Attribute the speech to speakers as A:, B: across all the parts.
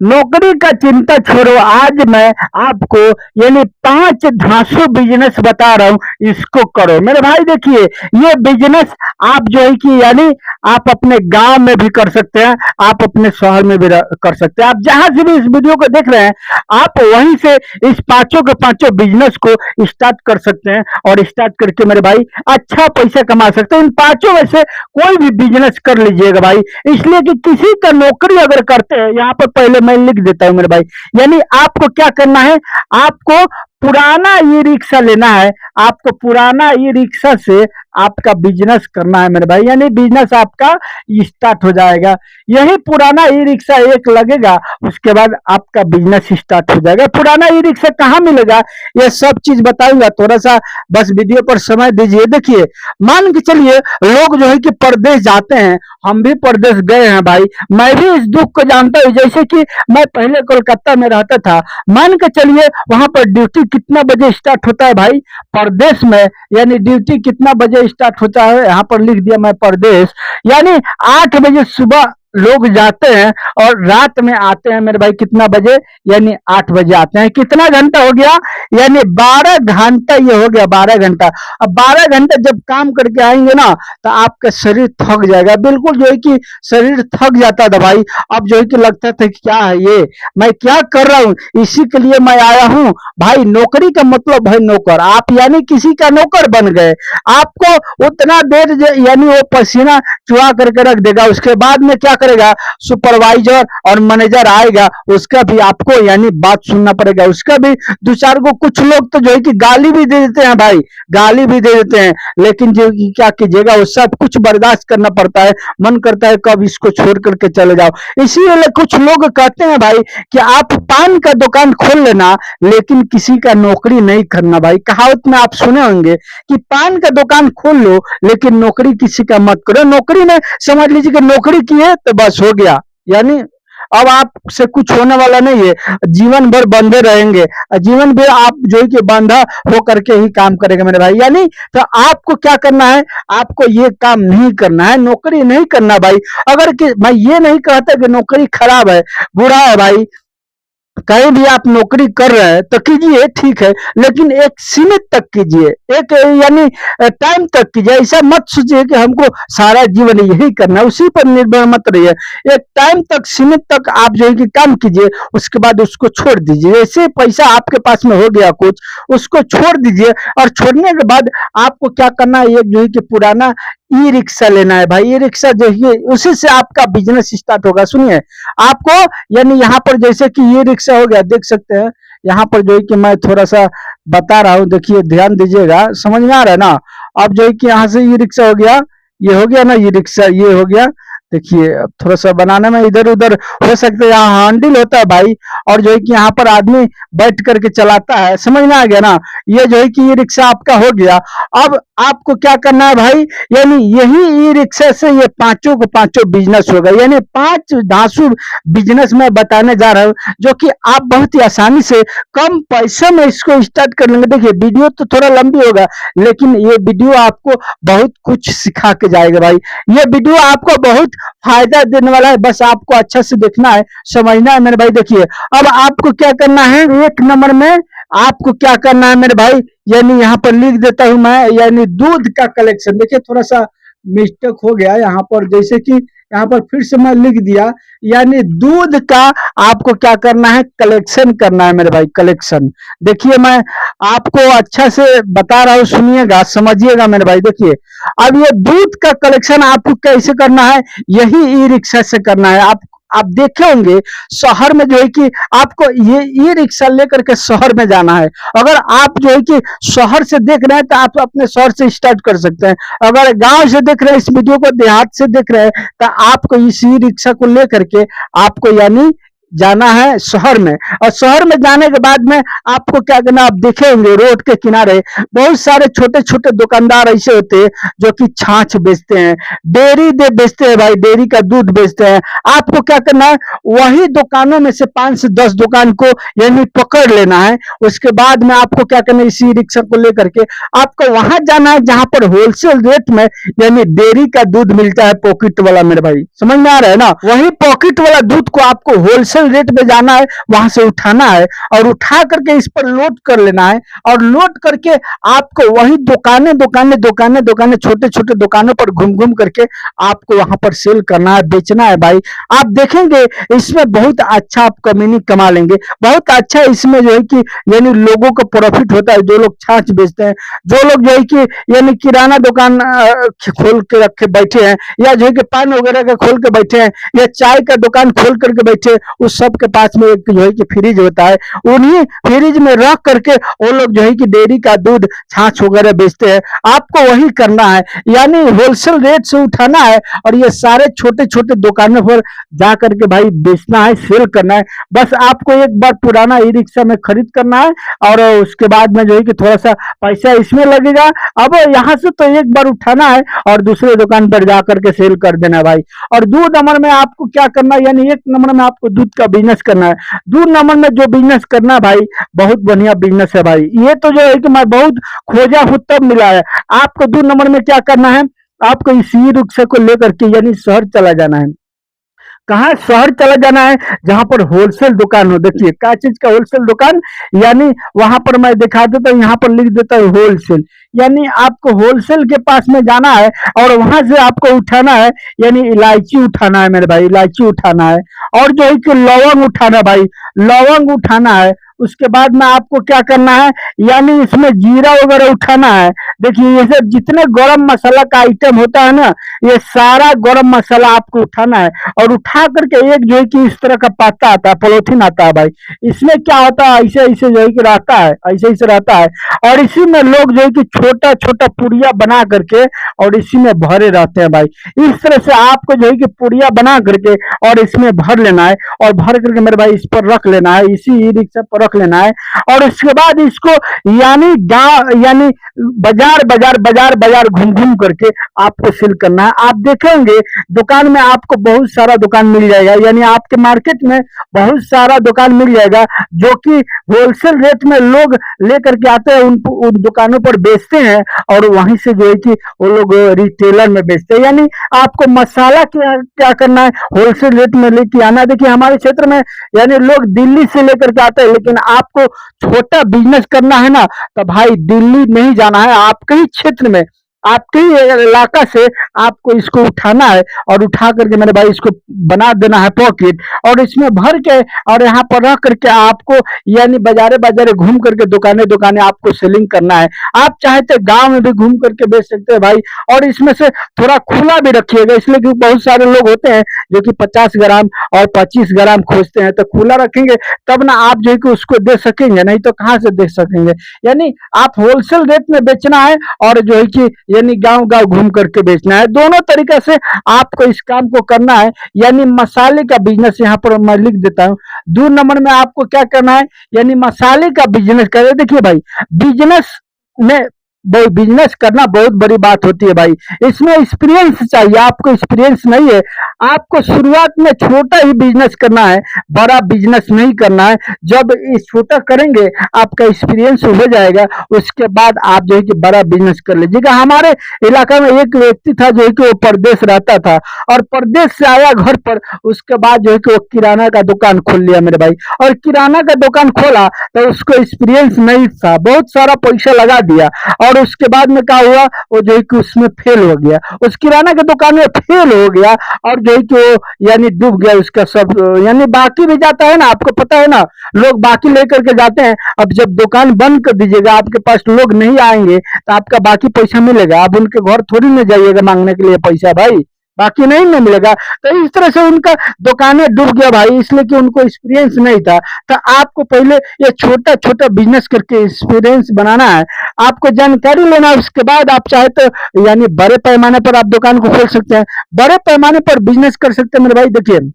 A: नौकरी का चिंता छोड़ो, आज मैं आपको यानी 5 धांसू बिजनेस बता रहा हूँ, इसको करो मेरे भाई। देखिए, ये बिजनेस आप जो है कि यानी आप अपने गांव में भी कर सकते हैं, आप अपने शहर में भी कर सकते हैं। आप जहां से भी इस वीडियो को देख रहे हैं, आप वहीं से इस पांचों के पांचों बिजनेस को स्टार्ट कर सकते हैं, और स्टार्ट करके मेरे भाई अच्छा पैसा कमा सकते हैं। इन पांचों में से कोई भी बिजनेस कर लीजिएगा भाई, इसलिए कि किसी का नौकरी अगर करते हैं, यहाँ पर पहले मैं लिख देता हूं मेरे भाई। यानी आपको क्या करना है, आपको पुराना ई रिक्शा लेना है, आपको पुराना ई रिक्शा से आपका बिजनेस करना है मेरे भाई, यानी बिजनेस आपका स्टार्ट हो जाएगा। यही पुराना ई रिक्शा एक लगेगा, उसके बाद आपका बिजनेस स्टार्ट हो जाएगा। पुराना ई रिक्शा कहाँ मिलेगा, ये सब चीज बताऊंगा, थोड़ा सा बस वीडियो पर समय दीजिए। देखिए, मान के चलिए लोग जो है कि परदेश जाते हैं, हम भी परदेश गए हैं भाई, मैं भी इस दुख को जानता हूँ। जैसे कि मैं पहले कोलकाता में रहता था, मान के चलिए वहां पर ड्यूटी कितना बजे स्टार्ट होता है भाई परदेश में, यानी ड्यूटी कितना बजे स्टार्ट होता है, यहाँ पर लिख दिया मैं परदेश, यानी 8 बजे सुबह लोग जाते हैं और रात में आते हैं मेरे भाई कितना बजे, यानी 8 बजे आते हैं। कितना घंटा हो गया, यानी 12 घंटा, ये हो गया 12 घंटा। अब 12 घंटा जब काम करके आएंगे ना, तो आपका शरीर थक जाएगा, बिल्कुल जो है कि शरीर थक जाता था भाई। अब जो है कि लगता था कि क्या है ये, मैं क्या कर रहा हूँ, इसी के लिए मैं आया हूँ भाई। नौकरी का मतलब है नौकर, आप यानी किसी का नौकर बन गए। आपको उतना देर यानी वो पसीना चुहा करके रख देगा, उसके बाद में क्या करेगा, सुपरवाइजर और मैनेजर आएगा, उसका भी आपको यानी बात सुनना पड़ेगा, उसका भी दो चार को। कुछ लोग तो जो है कि गाली भी दे देते हैं भाई, गाली भी दे देते हैं, लेकिन जो कि क्या कीजिएगा, वो सब कुछ बर्दाश्त करना पड़ता है। मन करता है कब इसको छोड़ करके चले जाओ। इसीलिए कुछ लोग कहते हैं भाई कि आप पान का दुकान खोल लेना, लेकिन किसी का नौकरी नहीं करना भाई। कहावत में आप सुने होंगे कि पान का दुकान खोल लो, लेकिन नौकरी किसी का मत करो। नौकरी में समझ लीजिए कि नौकरी की है तो बस हो गया, यानी अब आपसे कुछ होने वाला नहीं है, जीवन भर बंधे रहेंगे, जीवन भर आप जो है कि बंधा हो करके ही काम करेंगे मेरे भाई। यानी तो आपको क्या करना है, आपको ये काम नहीं करना है, नौकरी नहीं करना भाई। अगर कि मैं ये नहीं कहता कि नौकरी खराब है, बुरा है भाई, कहीं भी आप नौकरी कर रहे हैं तो कीजिए, ठीक है, लेकिन एक सीमित तक कीजिए, एक यानी टाइम तक कीजिए। ऐसा मत सोचिए कि हमको सारा जीवन यही करना है, उसी पर निर्भर मत रहिए। एक टाइम तक, सीमित तक आप जो है कि काम कीजिए, उसके बाद उसको छोड़ दीजिए। ऐसे पैसा आपके पास में हो गया कुछ, उसको छोड़ दीजिए, और छोड़ने के बाद आपको क्या करना है, एक जो है कि पुराना ई रिक्शा लेना है भाई। ई रिक्शा जो है उसी से आपका बिजनेस स्टार्ट होगा। सुनिए, आपको यानी यहाँ पर जैसे कि ये रिक्शा हो गया, देख सकते हैं यहाँ पर जो है कि मैं थोड़ा सा बता रहा हूँ, देखिए ध्यान दीजिएगा, समझ में आ रहा है ना। अब जो है कि यहाँ से ये रिक्शा हो गया, ये हो गया ना, ये रिक्शा ये हो गया। देखिए अब थोड़ा सा बनाने में इधर उधर हो सकता है, यहाँ हैंडल होता है भाई, और जो है कि यहाँ पर आदमी बैठ करके चलाता है, समझ में आ गया ना। ये जो है कि ये रिक्शा आपका हो गया। अब आपको क्या करना है भाई, यानी यही ई रिक्शा से ये पांचों को पांचों बिजनेस होगा, यानी 5 धांसू बिजनेस मैं बताने जा रहा हूँ, जो कि आप बहुत ही आसानी से कम पैसे में इसको स्टार्ट कर लेंगे। देखिए वीडियो तो थोड़ा लंबी होगा, लेकिन ये वीडियो आपको बहुत कुछ सिखा के जाएगा भाई। ये वीडियो आपको बहुत फायदा देने वाला है, बस आपको अच्छा से देखना है, समझना है मेरे भाई। देखिए अब आपको क्या करना है, एक नंबर में आपको क्या करना है मेरे भाई, यानी यहाँ पर लिख देता हूं मैं, यानी दूध का कलेक्शन। देखिए थोड़ा सा मिस्टेक हो गया यहाँ पर, जैसे कि यहाँ पर फिर से मैं लिख दिया, यानी दूध का आपको क्या करना है, कलेक्शन करना है मेरे भाई, कलेक्शन। देखिए मैं आपको अच्छा से बता रहा हूँ, सुनिएगा, समझिएगा मेरे भाई। देखिए अब ये दूध का कलेक्शन आपको कैसे करना है, यही ई रिक्शा से करना है। आप देखे होंगे शहर में जो है कि आपको ये ई रिक्शा लेकर के शहर में जाना है। अगर आप जो है कि शहर से देख रहे हैं तो आप अपने शहर से स्टार्ट कर सकते हैं। अगर गांव से देख रहे हैं इस वीडियो को, देहात से देख रहे हैं, तो आपको इस ई रिक्शा को लेकर के आपको यानी जाना है शहर में। और शहर में जाने के बाद में आपको क्या करना, आप देखे होंगे रोड के किनारे बहुत सारे छोटे छोटे दुकानदार ऐसे होते हैं जो कि छाछ बेचते हैं, डेयरी दे बेचते हैं भाई, डेयरी का दूध बेचते हैं। आपको क्या करना है, वही दुकानों में से 5 से 10 दुकान को यानी पकड़ लेना है। उसके बाद में आपको क्या करना है, इसी रिक्शा को लेकर के आपको वहां जाना है जहां पर होलसेल रेट में यानी डेयरी का दूध मिलता है, पॉकेट वाला मेरे भाई, समझ में आ रहा है ना। वही पॉकेट वाला दूध को आपको होलसेल होलसेल रेट पे जाना है, वहां से उठाना है और उठा करके इस पर लोड कर लेना है और लोड करके आपको वही दुकानें दुकानें दुकानें दुकानें छोटे छोटे दुकानों पर घूम घूम करके आपको वहां पर सेल करना है, बेचना है भाई। आप देखेंगे इसमें बहुत अच्छा आप कमीनी कमा लेंगे, बहुत अच्छा इसमें जो है कि यानी लोगों को प्रॉफिट होता है। जो लोग छाछ बेचते हैं, जो लोग जो है कि यानी किराना दुकान खोल के रखे बैठे हैं, या जो है कि पान वगैरह का खोल के बैठे हैं, या चाय का दुकान खोल करके बैठे हैं, उस सब के पास में एक जो है कि फ्रिज होता है। उन्हीं फ्रिज में रख करके वो लोग जो है कि डेयरी का दूध छाछ वगैरह बेचते हैं। आपको वही करना है, यानी होलसेल रेट से उठाना है और ये सारे छोटे छोटे दुकानों पर जा करके भाई बेचना है, सेल करना है। बस आपको एक बार पुराना ई रिक्शा में खरीद करना है और उसके बाद में जो है कि थोड़ा सा पैसा इसमें लगेगा। अब यहाँ से तो एक बार उठाना है और दूसरे दुकान पर जा करके सेल कर देना है भाई। और 2 नंबर में आपको क्या करना है, यानी 1 नंबर में आपको दूध का बिजनेस करना है। 2 नंबर में जो बिजनेस करना है भाई, बहुत बढ़िया बिजनेस है भाई। ये तो जो है कि मैं बहुत खोजा हूं तब मिला है। आपको 2 नंबर में क्या करना है, आपको इसी रिक्शा को लेकर के यानी शहर चला जाना है। कहाँ शहर चला जाना है, जहां पर होलसेल दुकान हो। देखिए क्या चीज का होलसेल दुकान, यानी वहां पर मैं दिखा देता हूँ, यहाँ पर लिख देता हूँ होलसेल। यानी आपको होलसेल के पास में जाना है और वहां से आपको उठाना है, यानी इलायची उठाना है मेरे भाई, इलायची उठाना है। और जो है कि लौंग उठाना है भाई, लौंग उठाना है। उसके बाद में आपको क्या करना है, यानी इसमें जीरा वगैरह उठाना है। देखिए ये सब जितने गरम मसाला का आइटम होता है ना, ये सारा गरम मसाला आपको उठाना है और उठा करके एक जो है कि इस तरह का पाता आता है, पॉलिथीन आता है भाई। इसमें क्या होता है, ऐसे ऐसे जो है कि रहता है, ऐसे ऐसे रहता है और इसी में लोग जो है कि छोटा छोटा पुड़िया बना करके और इसी में भरे रहते हैं भाई। इस तरह से आपको जो है कि पुड़िया बना करके और इसमें भर लेना है और भर करके मेरे भाई इस पर रख लेना है, इसी ई रिक्शा पर रख लेना है। और उसके बाद इसको यानी गांव यानी बाजार बाजार बाजार बाजार घूम घूम करके आपको सेल करना है। आप देखेंगे दुकान में आपको बहुत सारा दुकान मिल जाएगा, यानी आपके मार्केट में बहुत सारा दुकान मिल जाएगा जो कि होलसेल रेट में लोग लेकर के आते हैं, उन दुकानों पर बेचते हैं और वहीं से जो है कि वो लोग रिटेलर में बेचते हैं। यानी आपको मसाला क्या क्या करना है, होलसेल रेट में लेके आना है। देखिए हमारे क्षेत्र में यानी लोग दिल्ली से लेकर के आते हैं, लेकिन आपको छोटा बिजनेस करना है ना, तो भाई दिल्ली नहीं जाना है, आपके ही क्षेत्र में आपके ही इलाका से आपको इसको उठाना है और उठा करके मेरे भाई इसको बना देना है पॉकेट और इसमें भर के और यहाँ पर रख करके आपको यानी बाजारे बाजारे घूम करके दुकानें दुकानें आपको सेलिंग करना है। आप चाहे तो गांव में भी घूम करके बेच सकते हैं भाई। और इसमें से थोड़ा खुला भी रखिएगा, इसलिए कि बहुत सारे लोग होते हैं जो कि 50 ग्राम और 25 ग्राम खोजते हैं, तो खुला रखेंगे तब ना आप जो है कि उसको दे सकेंगे, नहीं तो कहाँ से दे सकेंगे। यानी आप होलसेल रेट में बेचना है और जो है कि यानी गांव गांव घूम करके बेचना है। दोनों तरीके से आपको इस काम को करना है। यानी मसाले का बिजनेस यहाँ पर मैं लिख देता हूँ। 2 नंबर में आपको क्या करना है, यानी मसाले का बिजनेस करें। देखिए भाई बिजनेस में बिजनेस करना बहुत बड़ी बात होती है भाई, इसमें एक्सपीरियंस चाहिए। आपको एक्सपीरियंस नहीं है, आपको शुरुआत में छोटा ही बिजनेस करना है, बड़ा बिजनेस नहीं करना है। जब इस छोटा करेंगे आपका एक्सपीरियंस हो जाएगा, उसके बाद आप जो है कि बड़ा बिजनेस कर लीजिएगा। हमारे इलाका में एक व्यक्ति था जो है कि वो परदेश रहता था और परदेश से आया घर पर, उसके बाद जो है कि वो किराना का दुकान खोल लिया मेरे भाई। और किराना का दुकान खोला तो उसको एक्सपीरियंस नहीं था, बहुत सारा पैसा लगा दिया और उसके बाद में क्या हुआ, वो जो है कि उसमें फेल हो गया, उस किराना के दुकान में फेल हो गया और जो है कि वो यानी डूब गया उसका सब। यानी बाकी भी जाता है ना, आपको पता है ना, लोग बाकी लेकर के जाते हैं। अब जब दुकान बंद कर दीजिएगा, आपके पास लोग नहीं आएंगे तो आपका बाकी पैसा मिलेगा। आप उनके घर थोड़ी ना जाइएगा मांगने के लिए पैसा भाई, बाकी नहीं ना मिलेगा। तो इस तरह से उनका दुकानें डूब गया भाई, इसलिए कि उनको एक्सपीरियंस नहीं था। तो आपको पहले ये छोटा छोटा बिजनेस करके एक्सपीरियंस बनाना है, आपको जानकारी लेना है। उसके बाद आप चाहे तो यानी बड़े पैमाने पर आप दुकान को खोल सकते हैं, बड़े पैमाने पर बिजनेस कर सकते हैं मेरे भाई। देखिए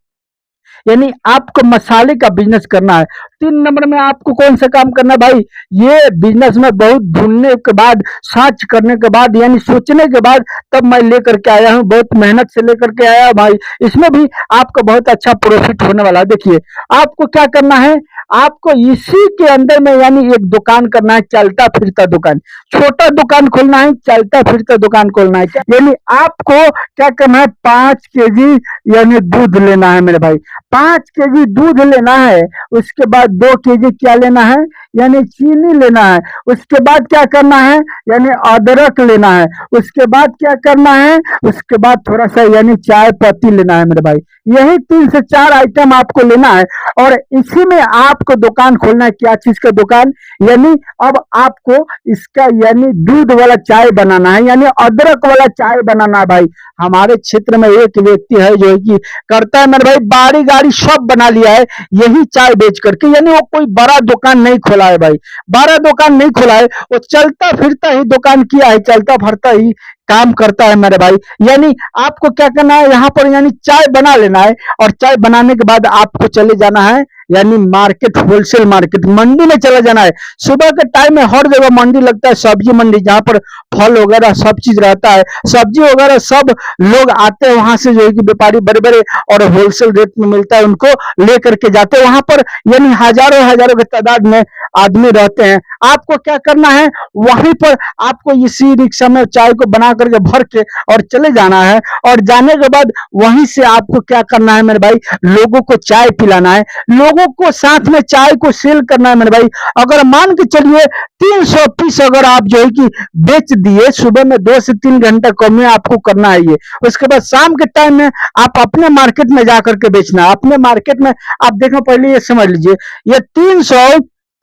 A: यानी आपको मसाले का बिजनेस करना है। 3 नंबर में आपको कौन सा काम करना है भाई, ये बिजनेस में बहुत ढूंढने के बाद, सर्च करने के बाद, यानी सोचने के बाद तब मैं लेकर के आया हूँ, बहुत मेहनत से लेकर के आया हूँ भाई। इसमें भी आपको बहुत अच्छा प्रॉफिट होने वाला है। देखिए आपको क्या करना है, आपको इसी के अंदर में यानी एक दुकान करना है, चलता फिरता दुकान, छोटा दुकान खोलना है, चलता फिरता दुकान खोलना है। यानी आपको क्या करना है, 5 केजी यानी दूध लेना है मेरे भाई, 5 केजी दूध लेना है। उसके बाद 2 केजी क्या लेना है, यानी चीनी लेना है। उसके बाद क्या करना है, यानी अदरक लेना है। उसके बाद क्या करना है, उसके बाद थोड़ा सा यानी चाय पत्ती लेना है मेरे भाई। यही 3 से 4 आइटम आपको लेना है और इसी में आपको दुकान खोलना है। क्या चीज का दुकान, यानी अब आपको इसका यानी दूध वाला चाय बनाना है, यानी अदरक वाला चाय बनाना है भाई। हमारे क्षेत्र में एक व्यक्ति है जो है कि करता है मेरे भाई, बाड़ी गाड़ी सब बना लिया है यही चाय बेच करके, यानी वो कोई बड़ा दुकान नहीं खोला है भाई, बड़ा दुकान नहीं खोला है, वो चलता फिरता ही दुकान किया है, चलता फिरता ही काम करता है मेरे भाई। यानी आपको क्या करना है, यहाँ पर यानी चाय बना लेना है और चाय बनाने के बाद आपको चले जाना है यानी मार्केट, होलसेल मार्केट, मंडी में चला जाना है। सुबह के टाइम में हर जगह मंडी लगता है, सब्जी मंडी, जहाँ पर फल वगैरह सब चीज रहता है, सब्जी वगैरह सब लोग आते हैं वहां से, जो है कि व्यापारी बड़े बड़े और होलसेल रेट में मिलता है, उनको लेकर के जाते हैं वहां पर, यानी हजारों हजारों की तादाद में आदमी रहते हैं। आपको क्या करना है, वहीं पर आपको इसी रिक्शा में चाय को बना करके भर के और चले जाना है और जाने के बाद वहीं से आपको क्या करना है मेरे भाई, लोगों को चाय पिलाना है, लोगों को साथ में चाय को सेल करना है मेरे भाई। अगर मान के चलिए 300 पीस अगर आप जो है कि बेच दिए, सुबह में 2 से 3 घंटा कम में आपको करना है ये। उसके बाद शाम के टाइम में आप अपने मार्केट में जाकर के बेचना है, अपने मार्केट में। आप देखो पहले ये समझ लीजिए, ये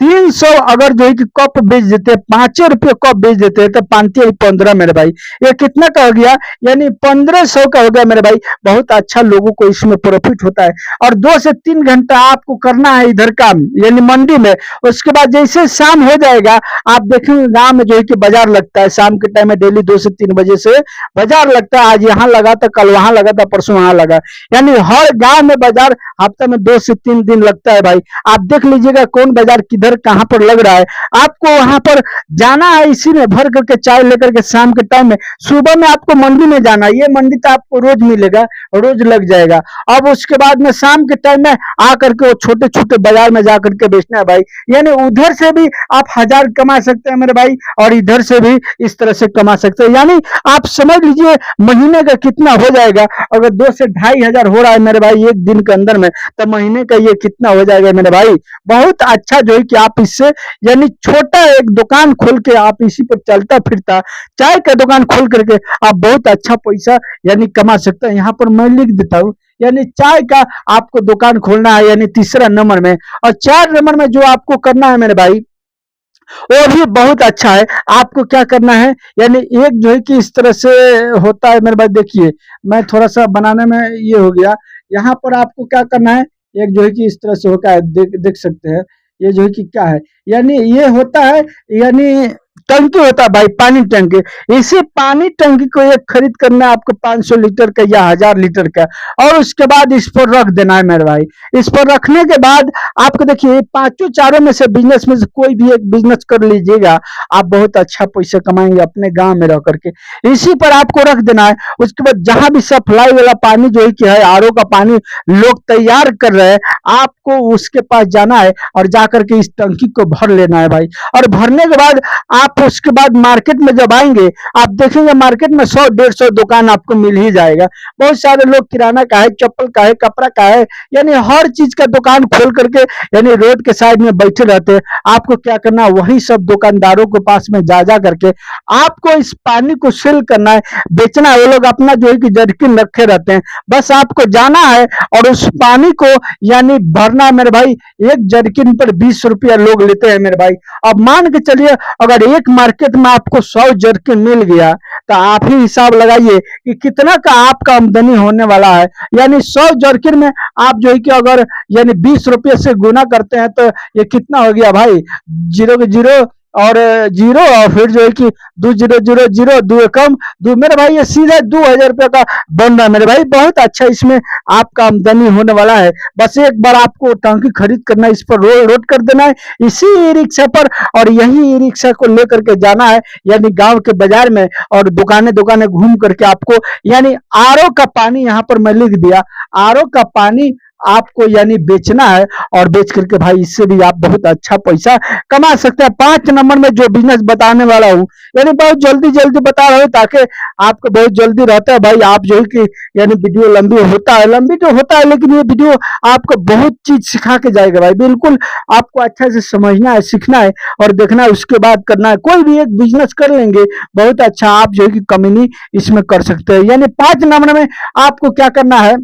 A: 300 अगर जो है कि कप बेच देते हैं, 5 रुपये कप बेच देते हैं, तो 5 15 मेरे भाई, ये कितना का हो गया, यानी 1500 का हो गया मेरे भाई। बहुत अच्छा लोगों को इसमें प्रॉफिट होता है। और 2 से 3 घंटा आपको करना है इधर काम, यानी मंडी में। उसके बाद जैसे शाम हो जाएगा, आप देखेंगे गांव में जो है कि बाजार लगता है शाम के टाइम में, डेली 2 से 3 बजे से बाजार लगता है। आज यहाँ लगा था, कल वहां लगा था, परसों वहां लगा, यानी हर गांव में बाजार हफ्ते में 2 से 3 दिन लगता है भाई। आप देख लीजिएगा कौन बाजार किधर कहां पर लग रहा है, आपको वहां पर जाना है, इसी में भर करके चाय लेकर के शाम के टाइम में। सुबह में आपको मंडी में जाना है, ये मंडी तो आपको रोज मिलेगा, रोज लग जाएगा। अब उसके बाद में शाम के टाइम में आकर के वो छोटे छोटे बाजार में जाकर के बेचना है भाई। यानी उधर से भी आप 1000 कमा सकते हैं मेरे भाई, और इधर से भी इस तरह से कमा सकते हैं। यानी आप समझ लीजिए महीने का कितना हो जाएगा, अगर 2 से 2500 हो रहा है मेरे भाई एक दिन के अंदर में, तो महीने का ये कितना हो जाएगा मेरे भाई। बहुत अच्छा जो है कि आप इससे यानी छोटा एक दुकान खोल के आप इसी पर चलता फिरता चाय का दुकान खोल करके आप बहुत अच्छा पैसा यानी कमा सकते हैं। यहाँ पर मैं लिख देता हूँ, यानी चाय का आपको दुकान खोलना है, यानी तीसरा नंबर में। और 4 नंबर में जो आपको करना है मेरे भाई, वो भी बहुत अच्छा है। आपको क्या करना है, यानी एक जो है कि इस तरह से होता है मेरे भाई, देखिए मैं थोड़ा सा बनाने में ये हो गया। यहाँ पर आपको क्या करना है, एक जो है कि इस तरह से होता है, देख सकते हैं, ये जो है कि क्या है, यानी ये होता है, यानी टंकी होता है भाई, पानी टंकी। इसी पानी टंकी को एक खरीद करना है आपको 500 लीटर का या 1000 लीटर का, और उसके बाद इस पर रख देना है मेरे भाई। इस पर रखने के बाद आपको देखिए, पांचों चारों में से बिजनेस में से कोई भी एक बिजनेस कर लीजिएगा, आप बहुत अच्छा पैसा कमाएंगे अपने गांव में रह करके। इसी पर आपको रख देना है। उसके बाद जहां भी सप्लाई वाला पानी जो है कि है, आरओ का पानी लोग तैयार कर रहे हैं, आपको उसके पास जाना है और जाकर के इस टंकी को भर लेना है भाई। और भरने के बाद आप उसके बाद मार्केट में जब आएंगे, आप देखेंगे मार्केट में 100 150 दुकान आपको मिल ही जाएगा। बहुत सारे लोग किराना का है, चप्पल का है, कपड़ा का है, यानी हर चीज का दुकान खोल करके यानी रोड के साइड में बैठे रहते हैं। आपको क्या करना है, वही सब दुकानदारों के पास में जा जा करके आपको इस पानी को सेल करना है, बेचना है। वो लोग अपना जो है कि जर्किन रखे रहते हैं, बस आपको जाना है और उस पानी को यानी भरना है मेरे भाई। एक जर्किन पर 20 रुपया लोग लेते हैं मेरे भाई। अब मान के चलिए अगर एक मार्केट में आपको 100 जर्किन मिल गया, तो आप ही हिसाब लगाइए कि कितना का आपका आमदनी होने वाला है। यानी 100 जर्किन में आप जो है कि अगर यानी 20 रुपये से गुना करते हैं, तो ये कितना हो गया भाई, जीरो के जीरो और जीरो, और फिर जो है कि 2000, 2 एकम 2, मेरे भाई ये सीधा 2000 रुपये का बन रहा है मेरे भाई। बहुत अच्छा इसमें आपका आमदनी होने वाला है। बस एक बार आपको टंकी खरीद करना है, इस पर लोड कर देना है इसी ई रिक्शा पर, और यही ई रिक्शा को लेकर के जाना है यानी गांव के बाजार में, और दुकानें दुकानें घूम करके आपको यानी आरओ का पानी, यहाँ पर मैं लिख दिया, आरओ का पानी आपको यानी बेचना है, और बेच करके भाई इससे भी आप बहुत अच्छा पैसा कमा सकते हैं। 5 नंबर में जो बिजनेस बताने वाला हूँ, यानी बहुत जल्दी जल्दी बता रहा हूँ, ताकि आपको बहुत जल्दी रहता है भाई, आप जो है कि यानी वीडियो लंबी होता है, लंबी तो होता है, लेकिन ये वीडियो आपको बहुत चीज सिखा के जाएगा भाई। बिल्कुल आपको अच्छा से समझना है, सीखना है और देखना है, उसके बाद करना है। कोई भी एक बिजनेस कर लेंगे बहुत अच्छा, आप जो है कि कमीनी इसमें कर सकते हैं। यानी 5 नंबर में आपको क्या करना है,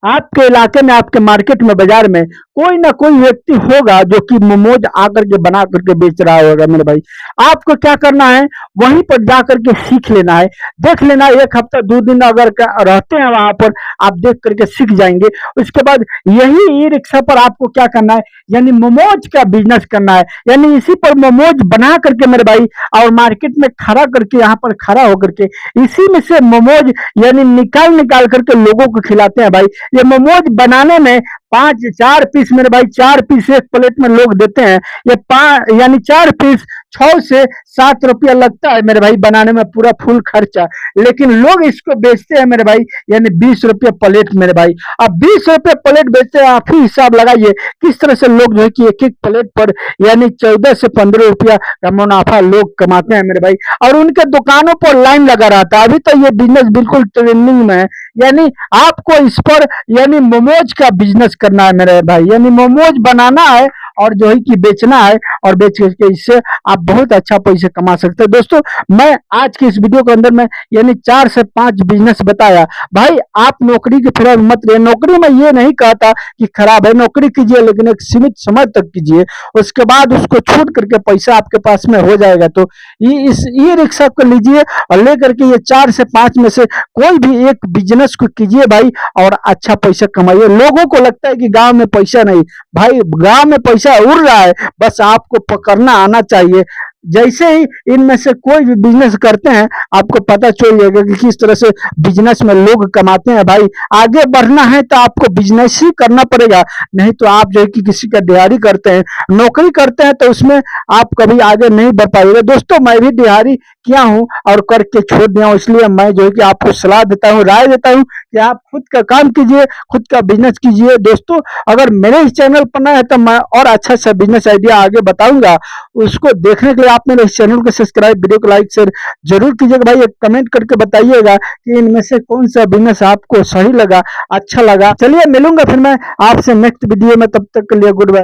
A: आपके इलाके में, आपके मार्केट में, बाजार में कोई ना कोई व्यक्ति होगा जो कि मोमोज आकर के बना करके बेच रहा होगा मेरे भाई। आपको क्या करना है, वहीं पर जा करके सीख लेना है, देख लेना है। 1 हफ्ता 2 दिन अगर रहते हैं वहां पर, आप देख करके सीख जाएंगे। उसके बाद यही ई रिक्शा पर आपको क्या करना है, यानी मोमोज का बिजनेस करना है। यानी इसी पर मोमोज बना करके मेरे भाई, और मार्केट में खड़ा करके, यहाँ पर खड़ा होकर के इसी में से मोमोज यानी निकाल निकाल करके लोगों को खिलाते हैं भाई। ये मोमोज बनाने में 4 पीस मेरे भाई, 4 पीस एक प्लेट में लोग देते हैं। ये यानी 4 पीस 6 से 7 रुपया लगता है मेरे भाई बनाने में, पूरा फुल खर्चा। लेकिन लोग इसको बेचते हैं मेरे भाई, यानी 20 रुपये प्लेट मेरे भाई। अब 20 रुपये प्लेट बेचते हैं, आप ही हिसाब लगाइए किस तरह से लोग जो है कि एक एक प्लेट पर यानी 14 से 15 रुपया का मुनाफा लोग कमाते हैं मेरे भाई। और उनके दुकानों पर लाइन लगा रहता है। अभी तो ये बिजनेस बिल्कुल ट्रेंडिंग में है। यानी आपको इस पर यानी मोमोज का बिजनेस करना है मेरे भाई, यानी मोमोज बनाना है और जो है कि बेचना है, और बेच के इससे आप बहुत अच्छा पैसे कमा सकते हैं। दोस्तों, मैं आज की इस वीडियो के अंदर में यानी 4 से 5 बिजनेस बताया भाई। आप नौकरी की फिर मत रहिए। नौकरी में ये नहीं कहता कि खराब है, नौकरी कीजिए लेकिन एक सीमित समय तक कीजिए, उसके बाद उसको छूट करके पैसा आपके पास में हो जाएगा। तो इस ई रिक्शा को लीजिए और लेकर के ये 4 से 5 में से कोई भी एक बिजनेस को कीजिए भाई, और अच्छा पैसा कमाइए। लोगों को लगता है कि गांव में पैसा नहीं, भाई गांव में पैसा उड़ रहा है, बस आपको पकड़ना आना चाहिए। जैसे ही इनमें से कोई भी बिजनेस करते हैं, आपको पता चल जाएगा कि किस तरह से बिजनेस में लोग कमाते हैं भाई। आगे बढ़ना है तो आपको बिजनेस ही करना पड़ेगा, नहीं तो आप जो है कि किसी का दिहाड़ी करते हैं, नौकरी करते हैं, तो उसमें आप कभी आगे नहीं बढ़ पाएंगे। दोस्तों, मैं भी दिहाड़ी किया हूं और करके छोड़ दिया हूं, इसलिए मैं जो है कि आपको सलाह देता हूं, राय देता हूं कि आप खुद का काम कीजिए, खुद का बिजनेस कीजिए। दोस्तों, अगर मेरे इस चैनल पर नए हैं तो मैं और अच्छा सा बिजनेस आइडिया आगे बताऊंगा, उसको देखने के लिए आप मेरे इस चैनल को सब्सक्राइब, वीडियो को लाइक शेयर जरूर कीजिएगा भाई। एक कमेंट करके बताइएगा कि इनमें से कौन सा बिजनेस आपको सही लगा, अच्छा लगा। चलिए मिलूंगा फिर मैं आपसे नेक्स्ट वीडियो में, तब तक के लिए गुड बाय।